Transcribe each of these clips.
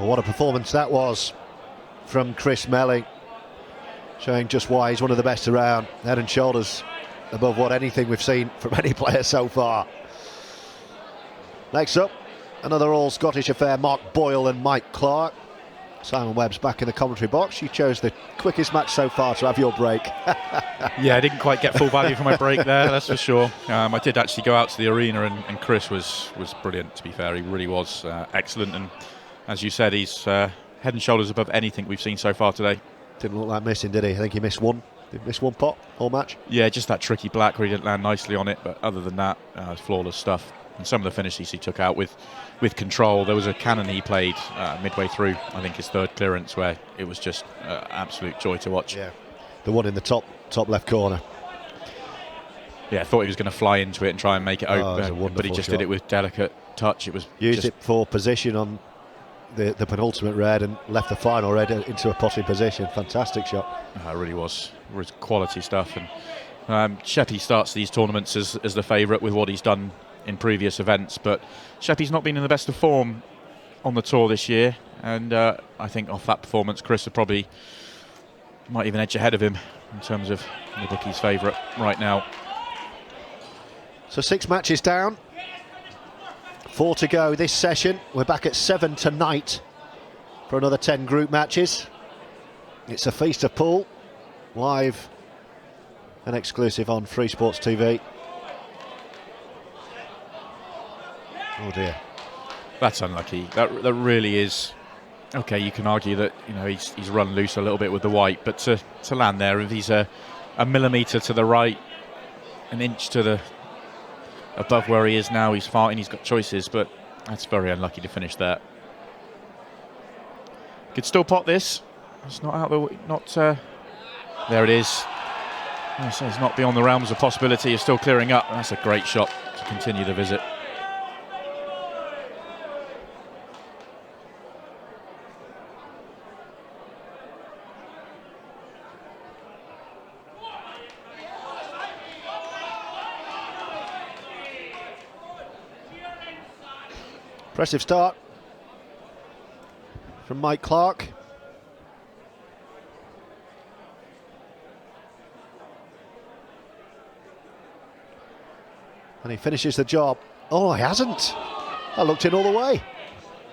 Well, what a performance that was from Chris Melling, showing just why he's one of the best around, head and shoulders above what anything we've seen from any player so far. Next up, another all-Scottish affair, Mark Boyle and Mike Clark. Simon Webb's back in the commentary box. You chose the quickest match so far to have your break. Yeah, I didn't quite get full value for my break there, that's for sure. I did actually go out to the arena, and Chris was brilliant, to be fair. He really was excellent, and as you said, he's head and shoulders above anything we've seen so far today. Didn't look like missing, did he? I think he missed one. Did he miss one pot all match? Yeah, just that tricky black where he didn't land nicely on it, but other than that, flawless stuff. And some of the finishes he took out with control. There was a cannon he played midway through, I think his third clearance, where it was just absolute joy to watch. Yeah, the one in the top left corner. Yeah, I thought he was going to fly into it and try and make it open, but he just did it with delicate touch. It was used it for position on the penultimate red and left the final red into a potting position. Fantastic shot. It really was. It was quality stuff. And Sheppy starts these tournaments as the favourite with what he's done in previous events, but Sheppy's not been in the best of form on the tour this year, and I think off that performance Chris might even edge ahead of him in terms of the bookie's favourite right now. So 6 matches down, 4 to go this session. We're back at 7 tonight for another 10 group matches. It's a feast of pool, live and exclusive on Freesports TV. Oh dear, that's unlucky. That really is. Okay, you can argue that he's run loose a little bit with the white, but to land there, if he's a millimetre to the right, an inch to the above where he is now, he's fine. He's got choices, but that's very unlucky to finish there. Could still pot this. It's not out the there it is. It's not beyond the realms of possibility. It's still clearing up. That's a great shot to continue the visit. Impressive start from Mike Clark. And he finishes the job. Oh, he hasn't. I looked in all the way.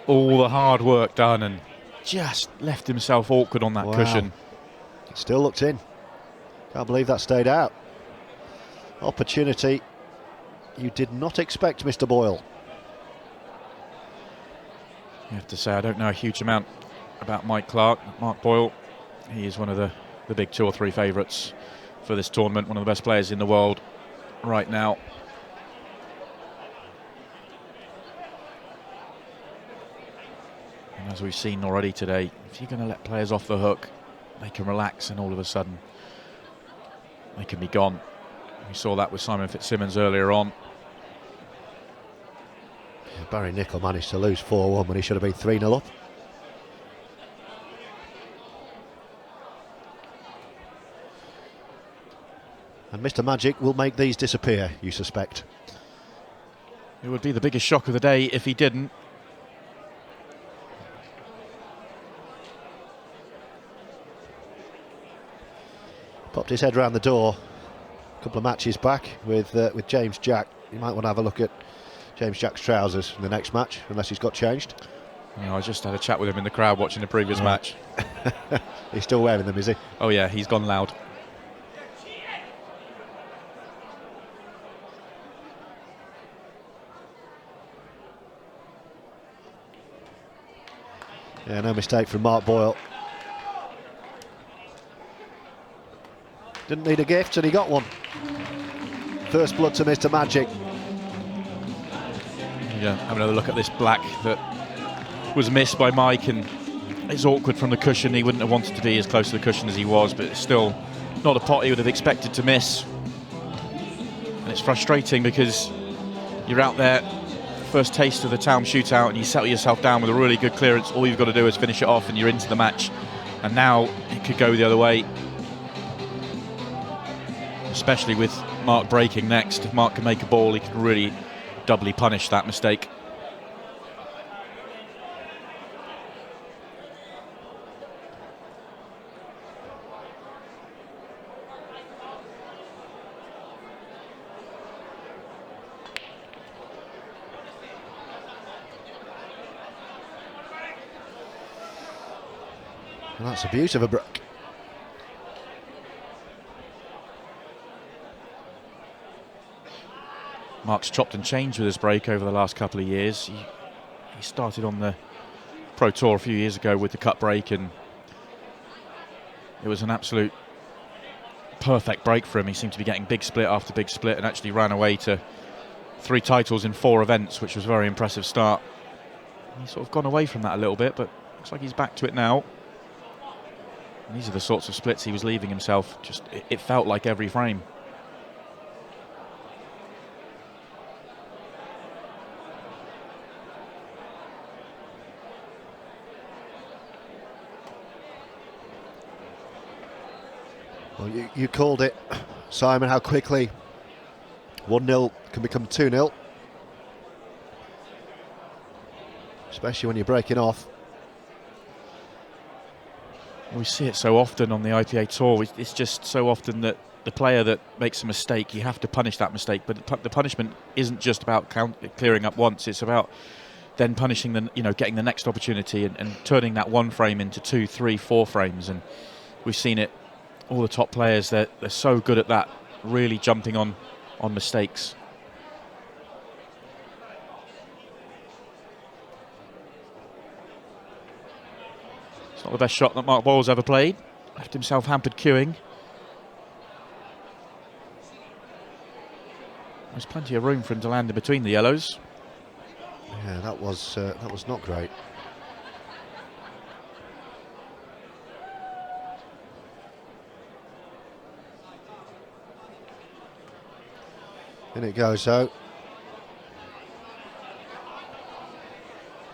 All the hard work done and just left himself awkward on that cushion. Still looked in. Can't believe that stayed out. Opportunity you did not expect, Mr. Boyle. You have to say, I don't know a huge amount about Mark Boyle. He is one of the big 2 or 3 favourites for this tournament, one of the best players in the world right now. And as we've seen already today, if you're going to let players off the hook, they can relax and all of a sudden they can be gone. We saw that with Simon Fitzsimmons earlier on. Barry Nicol managed to lose 4-1 when he should have been 3-0 up. And Mr. Magic will make these disappear, you suspect? It would be the biggest shock of the day if he didn't. Popped his head round the door a couple of matches back with James Jack. You might want to have a look at James Jack's trousers in the next match, unless he's got changed. I just had a chat with him in the crowd watching the previous match. He's still wearing them, is he? Oh yeah, he's gone loud. Yeah, no mistake from Mark Boyle. Didn't need a gift and he got one. First blood to Mr. Magic. Yeah, have another look at this black that was missed by Mike, and it's awkward from the cushion. He wouldn't have wanted to be as close to the cushion as he was, but it's still not a pot he would have expected to miss. And it's frustrating because you're out there, first taste of the Taom Shootout, and you settle yourself down with a really good clearance. All you've got to do is finish it off and you're into the match. And now it could go the other way, especially with Mark breaking next. If Mark can make a ball, he can really doubly punish that mistake. Well, that's a beauty of a break. Mark's chopped and changed with his break over the last couple of years. He started on the Pro Tour a few years ago with the cut break, and it was an absolute perfect break for him. He seemed to be getting big split after big split and actually ran away to 3 titles in 4 events, which was a very impressive start. He's sort of gone away from that a little bit, but looks like he's back to it now. And these are the sorts of splits he was leaving himself. Just it felt like every frame. Well, you called it, Simon, how quickly 1-0 can become 2-0. Especially when you're breaking off. We see it so often on the IPA Tour. It's just so often that the player that makes a mistake, you have to punish that mistake. But the punishment isn't just about clearing up once. It's about then punishing them, getting the next opportunity and turning that 1 frame into 2, 3, 4 frames. And we've seen it. All the top players, they're so good at that, really jumping on mistakes. It's not the best shot that Mark Boyle's ever played. Left himself hampered queuing. There's plenty of room for him to land in between the yellows. Yeah, that was not great. In it goes, though.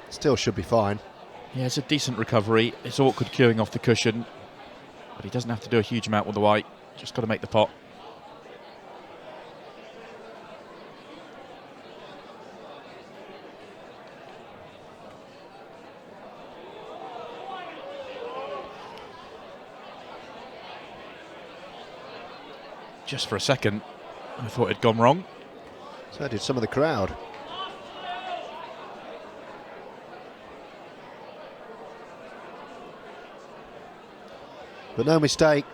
Still should be fine. Yeah, it's a decent recovery. It's awkward queuing off the cushion, but he doesn't have to do a huge amount with the white. Just got to make the pot. Just for a second, I thought it'd gone wrong. So did some of the crowd. But no mistake.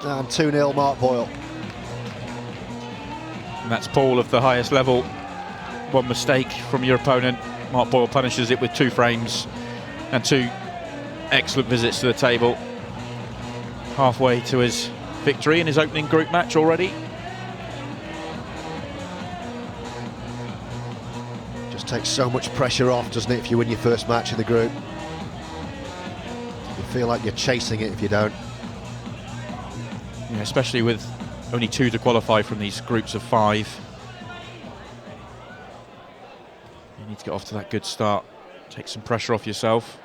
And 2-0 Mark Boyle. And that's Paul of the highest level. 1 mistake from your opponent. Mark Boyle punishes it with 2 frames and 2 excellent visits to the table. Halfway to his victory in his opening group match already. Just takes so much pressure off, doesn't it, if you win your first match in the group? You feel like you're chasing it if you don't. Yeah, especially with only 2 to qualify from these groups of 5. You need to get off to that good start. Take some pressure off yourself.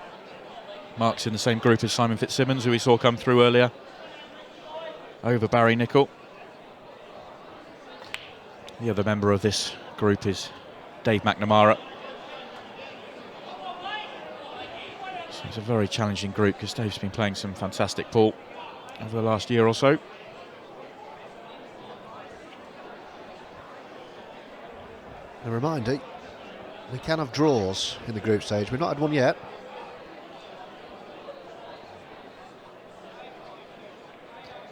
Mark's in the same group as Simon Fitzsimmons, who we saw come through earlier. Over Barry Nicol. The other member of this group is Dave McNamara. So it's a very challenging group because Dave's been playing some fantastic pool over the last year or so. A reminder, we can have draws in the group stage. We've not had one yet.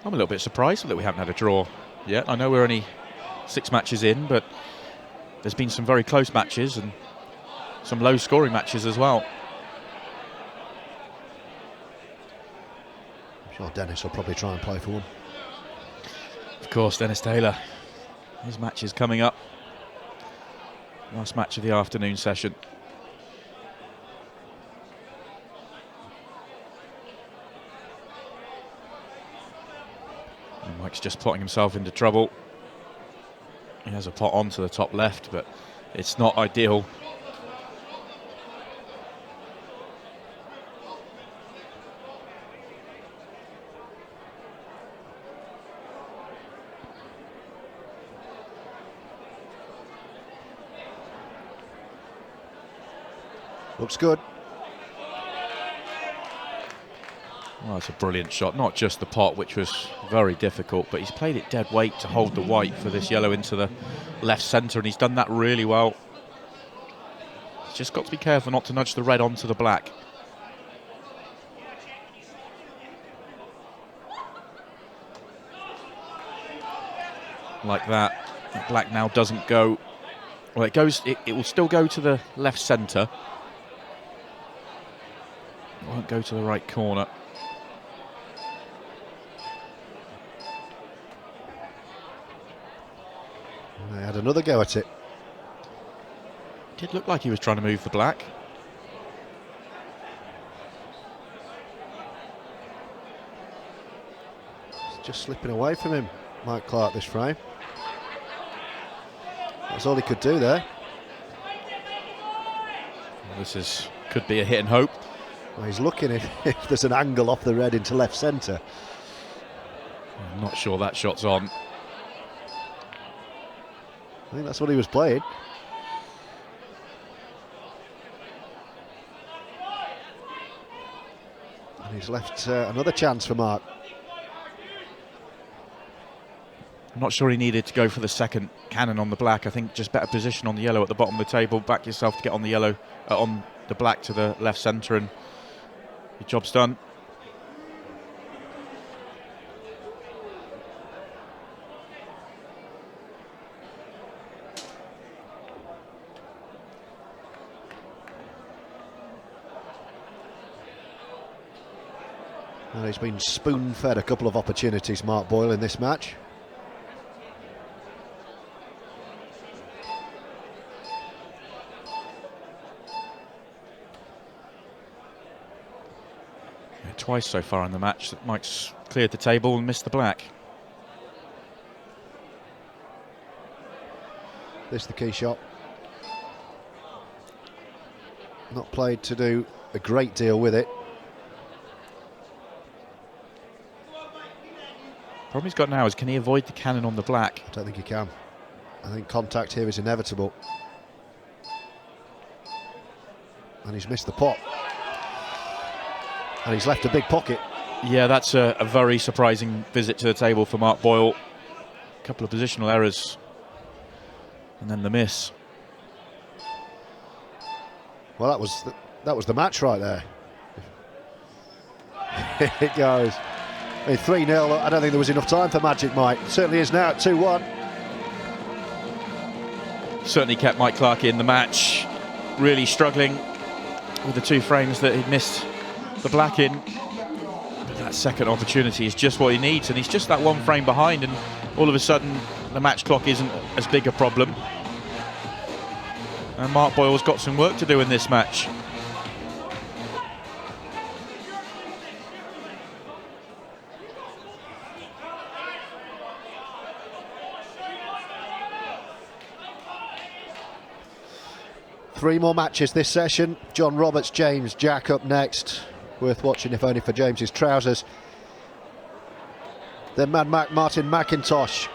I'm a little bit surprised that we haven't had a draw yet. I know we're only 6 matches in, but there's been some very close matches and some low-scoring matches as well. I'm sure Dennis will probably try and play for one. Of course, Dennis Taylor. His match is coming up. Last match of the afternoon session. And Mike's just putting himself into trouble. He has a pot onto the top left, but it's not ideal. Looks good. Well, it's a brilliant shot. Not just the pot, which was very difficult, but he's played it dead weight to hold the white for this yellow into the left centre, and he's done that really well. He's just got to be careful not to nudge the red onto the black. like that. Black now doesn't go. Well, it goes. It will still go to the left centre. It won't go to the right corner. They had another go at it. Did look like he was trying to move the black. It's just slipping away from him, Mike Clark, this frame. That's all he could do there. Well, this could be a hit and hope. Well, he's looking if there's an angle off the red into left centre. I'm not sure that shot's on. I think that's what he was playing. And he's left another chance for Mark. I'm not sure he needed to go for the second cannon on the black. I think just better position on the yellow at the bottom of the table. Back yourself to get on the yellow, on the black to the left centre, and your job's done. And he's been spoon-fed a couple of opportunities, Mark Boyle, in this match. Twice so far in the match that Mike's cleared the table and missed the black. This is the key shot. Not played to do a great deal with it. Problem he's got now is, can he avoid the cannon on the black? I don't think he can. I think contact here is inevitable. And he's missed the pot. And he's left a big pocket. Yeah, that's a very surprising visit to the table for Mark Boyle. A couple of positional errors. And then the miss. Well, that was the match right there. Here it goes. 3-0. I don't think there was enough time for Magic Mike. It certainly is now at 2-1. Certainly kept Mike Clark in the match. Really struggling with the two frames that he'd missed the black in. But that second opportunity is just what he needs, and he's just that one frame behind, and all of a sudden the match clock isn't as big a problem. And Mark Boyle's got some work to do in this match. Three more matches this session. John Roberts, James Jack up next. Worth watching, if only for James's trousers. Then Mad Mac Martin McIntosh,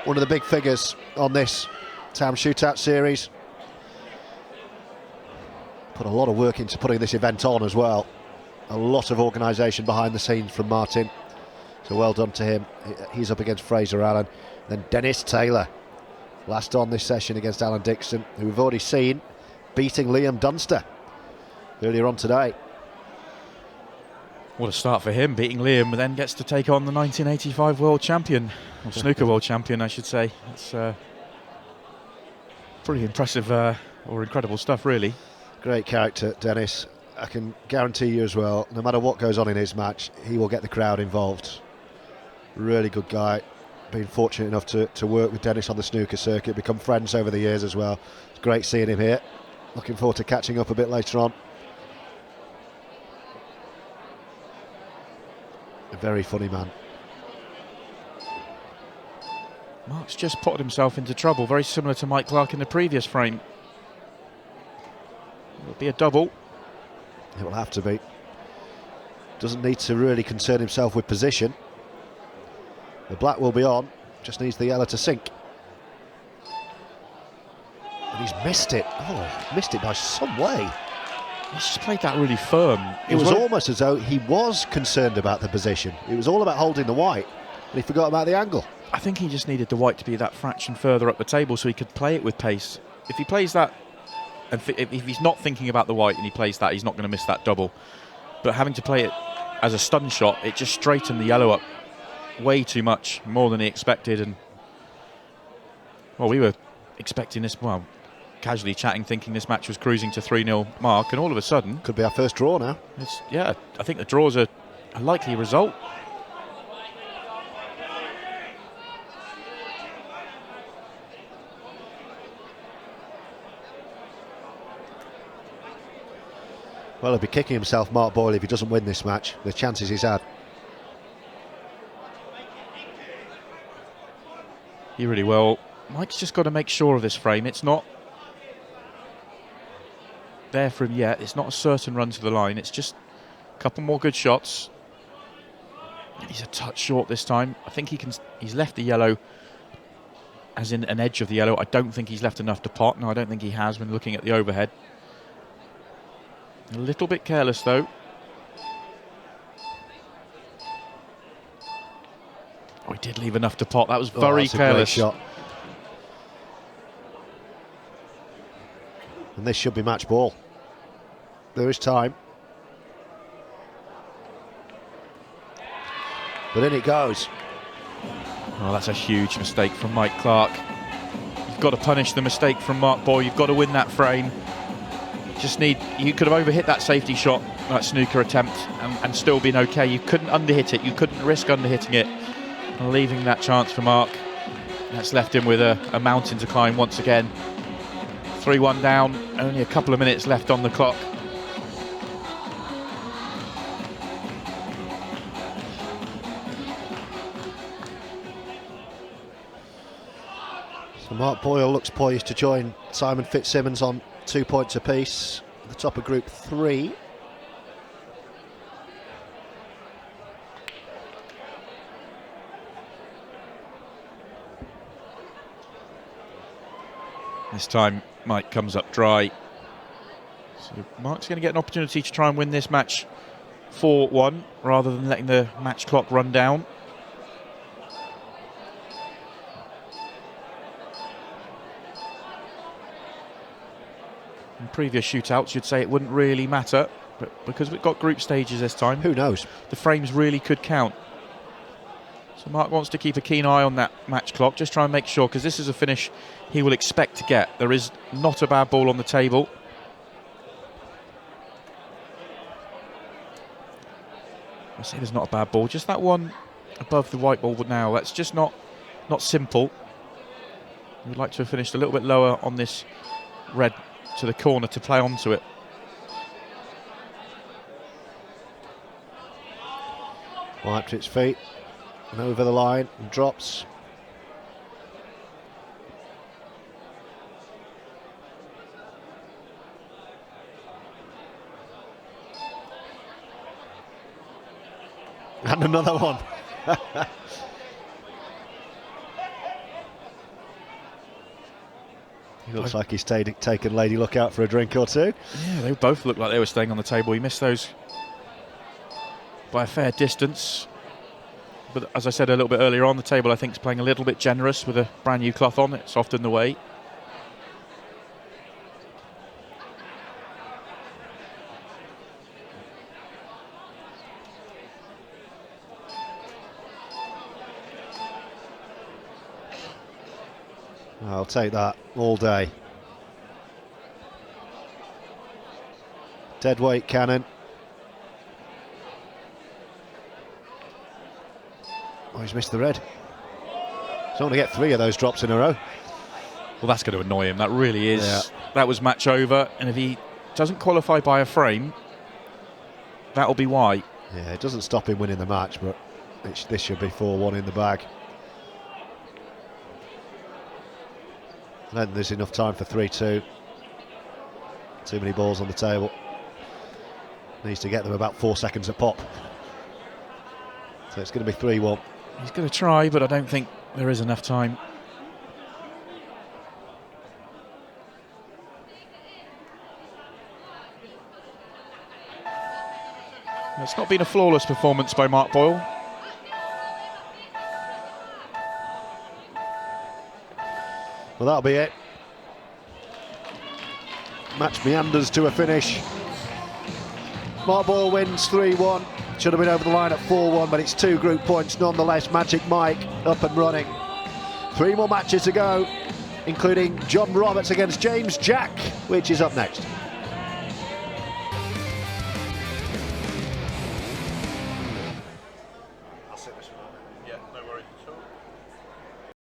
one of the big figures on this Taom Shootout series. Put a lot of work into putting this event on as well. A lot of organisation behind the scenes from Martin. So well done to him. He's up against Fraser Allen. Then Dennis Taylor, last on this session against Alan Dixon, who we've already seen beating Liam Dunster earlier on today. What a start for him, beating Liam, then gets to take on the 1985 world champion, or snooker world champion, I should say. It's pretty impressive or incredible stuff, really. Great character, Dennis. I can guarantee you as well, no matter what goes on in his match, he will get the crowd involved. Really good guy. Been fortunate enough to work with Dennis on the snooker circuit, become friends over the years as well. It's great seeing him here. Looking forward to catching up a bit later on. A very funny man. Mark's just put himself into trouble, very similar to Mike Clark in the previous frame. It'll be a double. It will have to be. Doesn't need to really concern himself with position. The black will be on, just needs the yellow to sink. And he's missed it. Oh, missed it by some way. He's just played that really firm. It was almost as though he was concerned about the position. It was all about holding the white, and he forgot about the angle. I think he just needed the white to be that fraction further up the table so he could play it with pace. If he plays that, and if he's not thinking about the white and he plays that, he's not going to miss that double. But having to play it as a stun shot, it just straightened the yellow up way too much, more than he expected, and Well, we were expecting this, well, casually chatting, thinking this match was cruising to 3-0 mark, and all of a sudden... Could be our first draw now. Yeah, I think the draw's a likely result. Well, he'll be kicking himself, Mark Boyle, if he doesn't win this match. The chances he's had. He really will. Mike's just got to make sure of this frame. It's not there for him yet. It's not a certain run to the line. It's just a couple more good shots. He's a touch short this time. I think he can. He's left the yellow, as in an edge of the yellow. I don't think he's left enough to pot. No, I don't think he has when looking at the overhead. A little bit careless though. Oh, he did leave enough to pot. That was very that's careless. A great shot. And this should be match ball. There is time. But in it goes. Oh, that's a huge mistake from Mike Clark. You've got to punish the mistake from Mark Boyle. You've got to win that frame. You could have overhit that safety shot, that snooker attempt, and still been okay. You couldn't underhit it. You couldn't risk underhitting it and leaving that chance for Mark. That's left him with a mountain to climb once again. 3-1 down, only a couple of minutes left on the clock. So Mark Boyle looks poised to join Simon Fitzsimmons on 2 points apiece at the top of Group 3. This time Mike comes up dry. So Mark's going to get an opportunity to try and win this match 4-1 rather than letting the match clock run down. In previous shootouts you'd say it wouldn't really matter, but because we've got group stages this time, who knows? The frames really could count. So Mark wants to keep a keen eye on that match clock, just try and make sure, because this is a finish he will expect to get. There is not a bad ball on the table. I say there's not a bad ball, just that one above the white ball now. That's just not simple. We'd like to have finished a little bit lower on this red to the corner to play onto it. White to its feet and over the line and drops. And another one. He looks like he's taken Lady Luck out for a drink or two. Yeah, they both looked like they were staying on the table. He missed those by a fair distance. But as I said a little bit earlier on, the table I think is playing a little bit generous with a brand new cloth on. It's often the way. I'll take that all day. Dead weight cannon. Oh, he's missed the red. He's only get 3 of those drops in a row. Well, that's going to annoy him. That really is. Yeah. That was match over. And if he doesn't qualify by a frame, that'll be why. Yeah, it doesn't stop him winning the match, but this should be 4-1 in the bag. Then there's enough time for 3-2. Too many balls on the table. Needs to get them about 4 seconds a pop. So it's going to be 3-1. He's going to try, but I don't think there is enough time. It's not been a flawless performance by Mark Boyle. Well, that'll be it. Match meanders to a finish. Mark Boyle wins 3-1. Should have been over the line at 4-1, but it's 2 group points nonetheless. Magic Mike up and running. 3 more matches to go. including John Roberts against James Jack, which is up next.